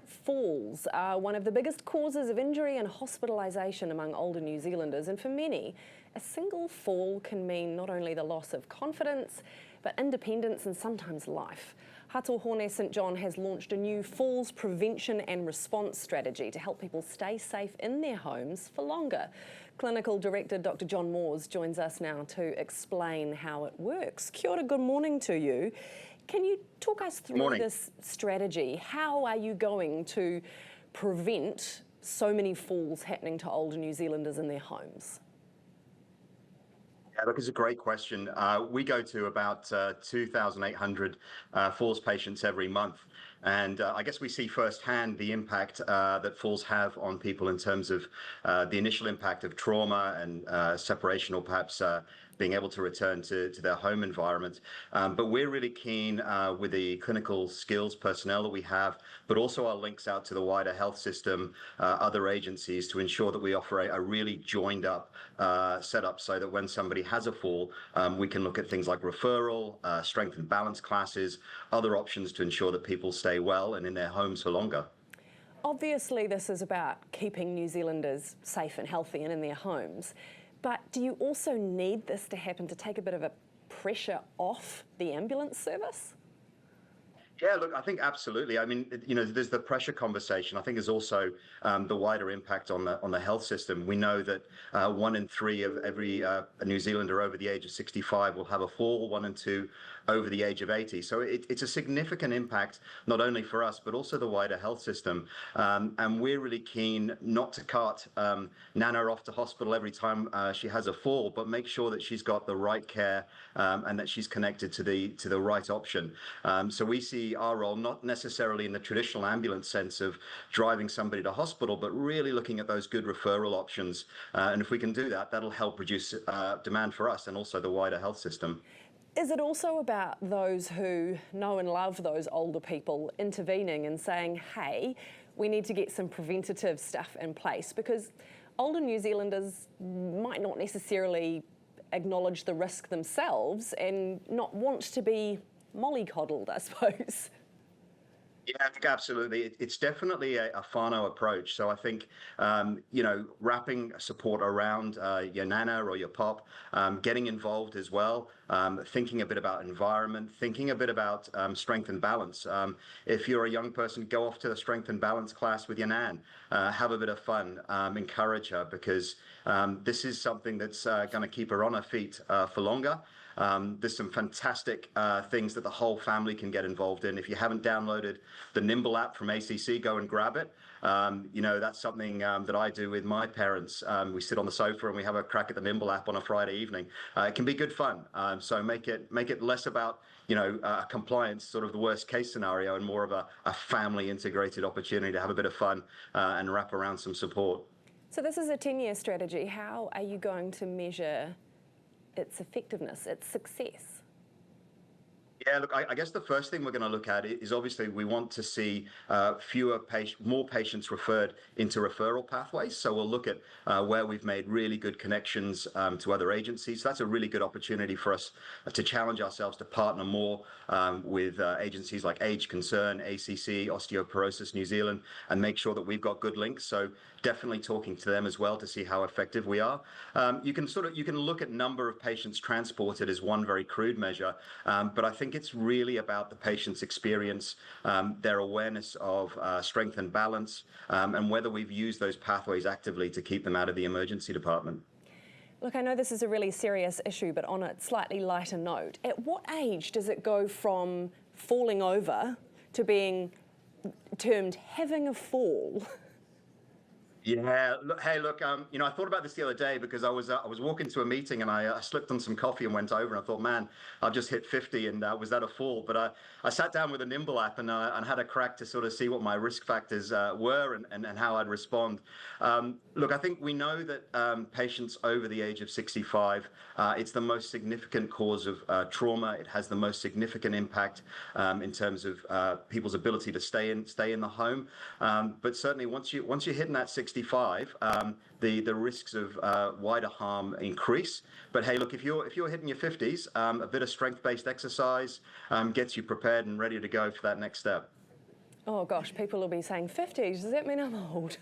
falls are one of the biggest causes of injury and hospitalisation among older New Zealanders, and for many, a single fall can mean not only the loss of confidence, but independence and sometimes life. Hatohone St John has launched a new falls prevention and response strategy to help people stay safe in their homes for longer. Clinical Director Dr John Moores joins us now to explain how it works. Kia ora, good morning to you. Can you talk us through this strategy? How are you going to prevent so many falls happening to older New Zealanders in their homes? Yeah, look, it's a great question. We go to about 2,800 falls patients every month. And I guess we see firsthand the impact that falls have on people in terms of the initial impact of trauma and separation, or perhaps being able to return to their home environment. But we're really keen with the clinical skills personnel that we have, but also our links out to the wider health system, other agencies, to ensure that we offer a really joined up setup so that when somebody has a fall, we can look at things like referral, strength and balance classes, other options to ensure that people stay well and in their homes for longer. Obviously, this is about keeping New Zealanders safe and healthy and in their homes. But do you also need this to happen to take a bit of a pressure off the ambulance service? Yeah, look, I think absolutely. I mean, you know, there's the pressure conversation. I think there's also the wider impact on the health system. We know that 1 in 3 of every New Zealander over the age of 65 will have a fall, 1 in 2 over the age of 80. So it's a significant impact, not only for us, but also the wider health system. And we're really keen not to cart Nana off to hospital every time she has a fall, but make sure that she's got the right care and that she's connected to the right option. So we see our role not necessarily in the traditional ambulance sense of driving somebody to hospital, but really looking at those good referral options. And if we can do that, that'll help reduce demand for us and also the wider health system. Is it also about those who know and love those older people intervening and saying, hey, we need to get some preventative stuff in place? Because older New Zealanders might not necessarily acknowledge the risk themselves and not want to be mollycoddled, I suppose. Yeah, I think absolutely. It's definitely a whānau approach. So I think, you know, wrapping support around your nana or your pop, getting involved as well, thinking a bit about environment, thinking a bit about strength and balance. If you're a young person, go off to the strength and balance class with your nan, have a bit of fun, encourage her, because this is something that's going to keep her on her feet for longer. There's some fantastic things that the whole family can get involved in. If you haven't downloaded the Nimble app from ACC, go and grab it. You know, that's something that I do with my parents. We sit on the sofa and we have a crack at the Nimble app on a Friday evening. It can be good fun. So make it less about, you know, compliance, sort of the worst case scenario, and more of a family integrated opportunity to have a bit of fun and wrap around some support. So this is a 10-year strategy. How are you going to measure its effectiveness, its success? Yeah, look, I guess the first thing we're going to look at is obviously we want to see more patients referred into referral pathways. So we'll look at where we've made really good connections to other agencies. So that's a really good opportunity for us to challenge ourselves to partner more with agencies like Age Concern, ACC, Osteoporosis New Zealand, and make sure that we've got good links. So definitely talking to them as well to see how effective we are. You can look at number of patients transported as one very crude measure, but I think it's really about the patient's experience, their awareness of strength and balance, and whether we've used those pathways actively to keep them out of the emergency department. Look, I know this is a really serious issue, but on a slightly lighter note, at what age does it go from falling over to being termed having a fall? Yeah. Look. You know, I thought about this the other day because I was walking to a meeting and I slipped on some coffee and went over and I thought, man, I've just hit 50 and was that a fall? But I sat down with a Nimble app and had a crack to sort of see what my risk factors were and how I'd respond. Look, I think we know that patients over the age of 65, it's the most significant cause of trauma. It has the most significant impact in terms of people's ability to stay in the home. But certainly once you're hitting that 65, the risks of wider harm increase. But hey, look, if you're hitting your 50s, a bit of strength-based exercise gets you prepared and ready to go for that next step. Oh gosh, people will be saying 50. Does that mean I'm old?